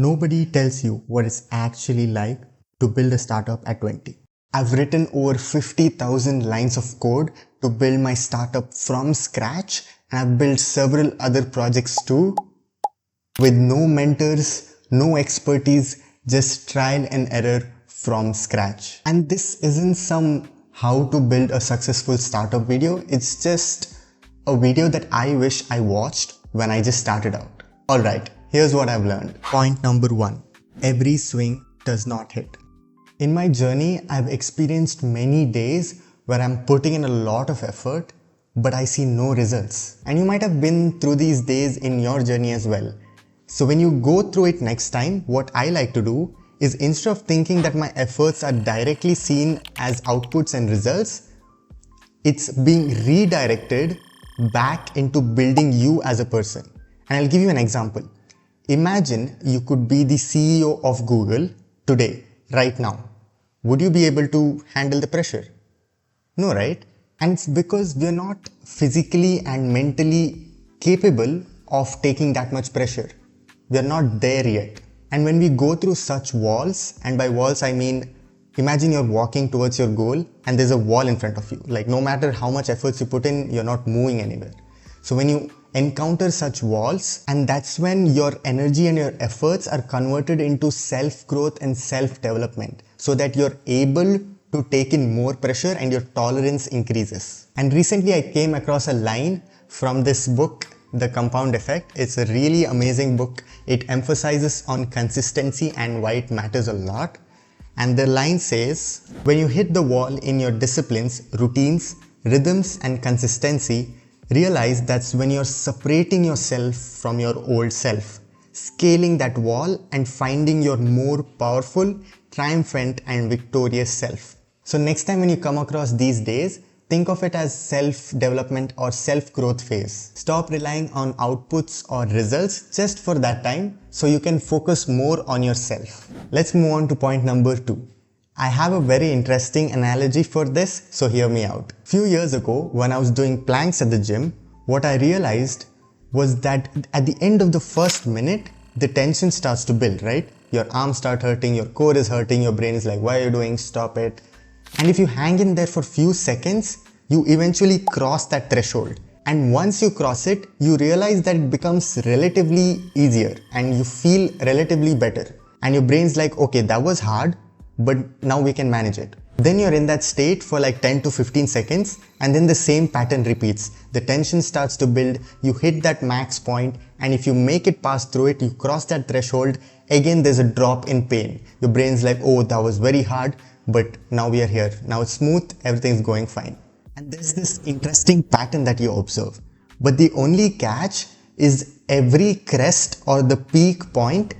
Nobody tells you what it's actually like to build a startup at 20. I've written over 50,000 lines of code to build my startup from scratch, and I've built several other projects too with no mentors, no expertise, just trial and error from scratch. And this isn't some how to build a successful startup video. It's just a video that I wish I watched when I just started out. Alright, here's what I've learned. Point number 1. Every swing does not hit. In my journey, I've experienced many days where I'm putting in a lot of effort, but I see no results. And you might have been through these days in your journey as well. So when you go through it next time, what I like to do is, instead of thinking that my efforts are directly seen as outputs and results, it's being redirected back into building you as a person. And I'll give you an example. Imagine you could be the CEO of Google today, right now. Would you be able to handle the pressure? No, right? And it's because we're not physically and mentally capable of taking that much pressure. We're not there yet. And when we go through such walls, and by walls I mean, imagine you're walking towards your goal and there's a wall in front of you. Like, no matter how much efforts you put in, you're not moving anywhere. So when you encounter such walls, and that's when your energy and your efforts are converted into self-growth and self-development, so that you're able to take in more pressure and your tolerance increases. And recently I came across a line from this book, The Compound Effect. It's a really amazing book. It emphasizes on consistency and why it matters a lot. And the line says, when you hit the wall in your disciplines, routines, rhythms and consistency, realize that's when you're separating yourself from your old self, scaling that wall and finding your more powerful, triumphant and victorious self. So next time when you come across these days, think of it as self-development or self-growth phase. Stop relying on outputs or results just for that time, so you can focus more on yourself. Let's move on to point number 2. I have a very interesting analogy for this, so hear me out. Few years ago, when I was doing planks at the gym, what I realized was that at the end of the first minute, the tension starts to build, right? Your arms start hurting, your core is hurting, your brain is like, why are you doing? Stop it. And if you hang in there for few seconds, you eventually cross that threshold. And once you cross it, you realize that it becomes relatively easier and you feel relatively better. And your brain's like, okay, that was hard, but now we can manage it. Then you're in that state for like 10 to 15 seconds and then the same pattern repeats. The tension starts to build, you hit that max point, and if you make it pass through it, you cross that threshold, again there's a drop in pain. Your brain's like, oh, that was very hard, but now we are here. Now it's smooth, everything's going fine. And there's this interesting pattern that you observe. But the only catch is every crest or the peak point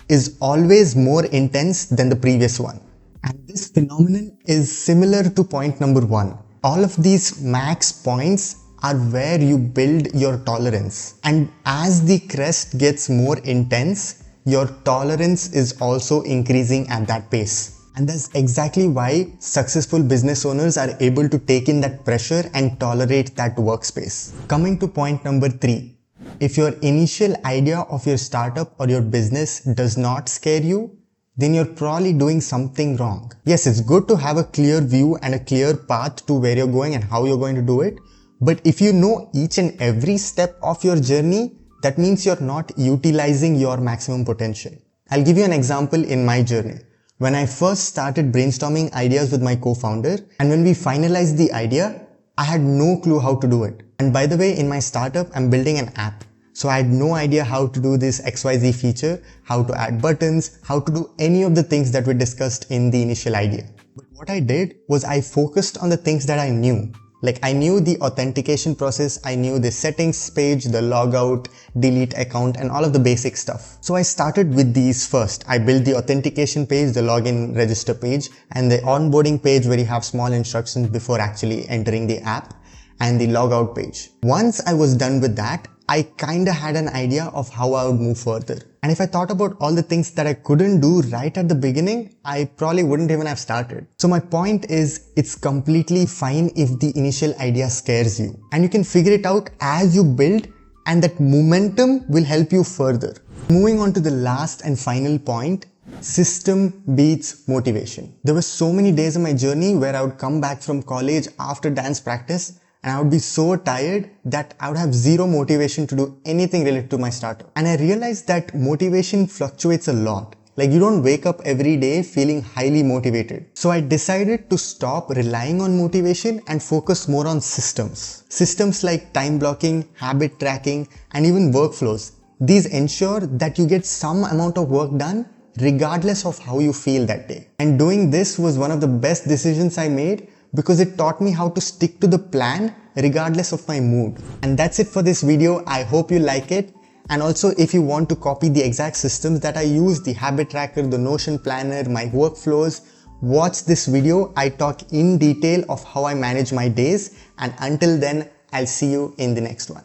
is always more intense than the previous one. And this phenomenon is similar to point number 1. All of these max points are where you build your tolerance. And as the crest gets more intense, your tolerance is also increasing at that pace. And that's exactly why successful business owners are able to take in that pressure and tolerate that workspace. Coming to point number 3. If your initial idea of your startup or your business does not scare you, then you're probably doing something wrong. Yes, it's good to have a clear view and a clear path to where you're going and how you're going to do it. But if you know each and every step of your journey, that means you're not utilizing your maximum potential. I'll give you an example in my journey. When I first started brainstorming ideas with my co-founder, and when we finalized the idea, I had no clue how to do it. And by the way, in my startup, I'm building an app. So I had no idea how to do this XYZ feature, how to add buttons, how to do any of the things that we discussed in the initial idea. But what I did was I focused on the things that I knew. Like, I knew the authentication process, I knew the settings page, the logout, delete account, and all of the basic stuff. So I started with these first. I built the authentication page, the login register page, and the onboarding page where you have small instructions before actually entering the app, and the logout page. Once I was done with that, I kinda had an idea of how I would move further. And if I thought about all the things that I couldn't do right at the beginning, I probably wouldn't even have started. So my point is, it's completely fine if the initial idea scares you. And you can figure it out as you build and that momentum will help you further. Moving on to the last and final point, system beats motivation. There were so many days of my journey where I would come back from college after dance practice and I would be so tired that I would have zero motivation to do anything related to my startup. And I realized that motivation fluctuates a lot. Like, you don't wake up every day feeling highly motivated. So I decided to stop relying on motivation and focus more on systems. Systems like time blocking, habit tracking, and even workflows. These ensure that you get some amount of work done regardless of how you feel that day. And doing this was one of the best decisions I made because it taught me how to stick to the plan regardless of my mood. And that's it for this video. I hope you like it. And also, if you want to copy the exact systems that I use, the habit tracker, the Notion planner, my workflows, watch this video. I talk in detail of how I manage my days. And until then, I'll see you in the next one.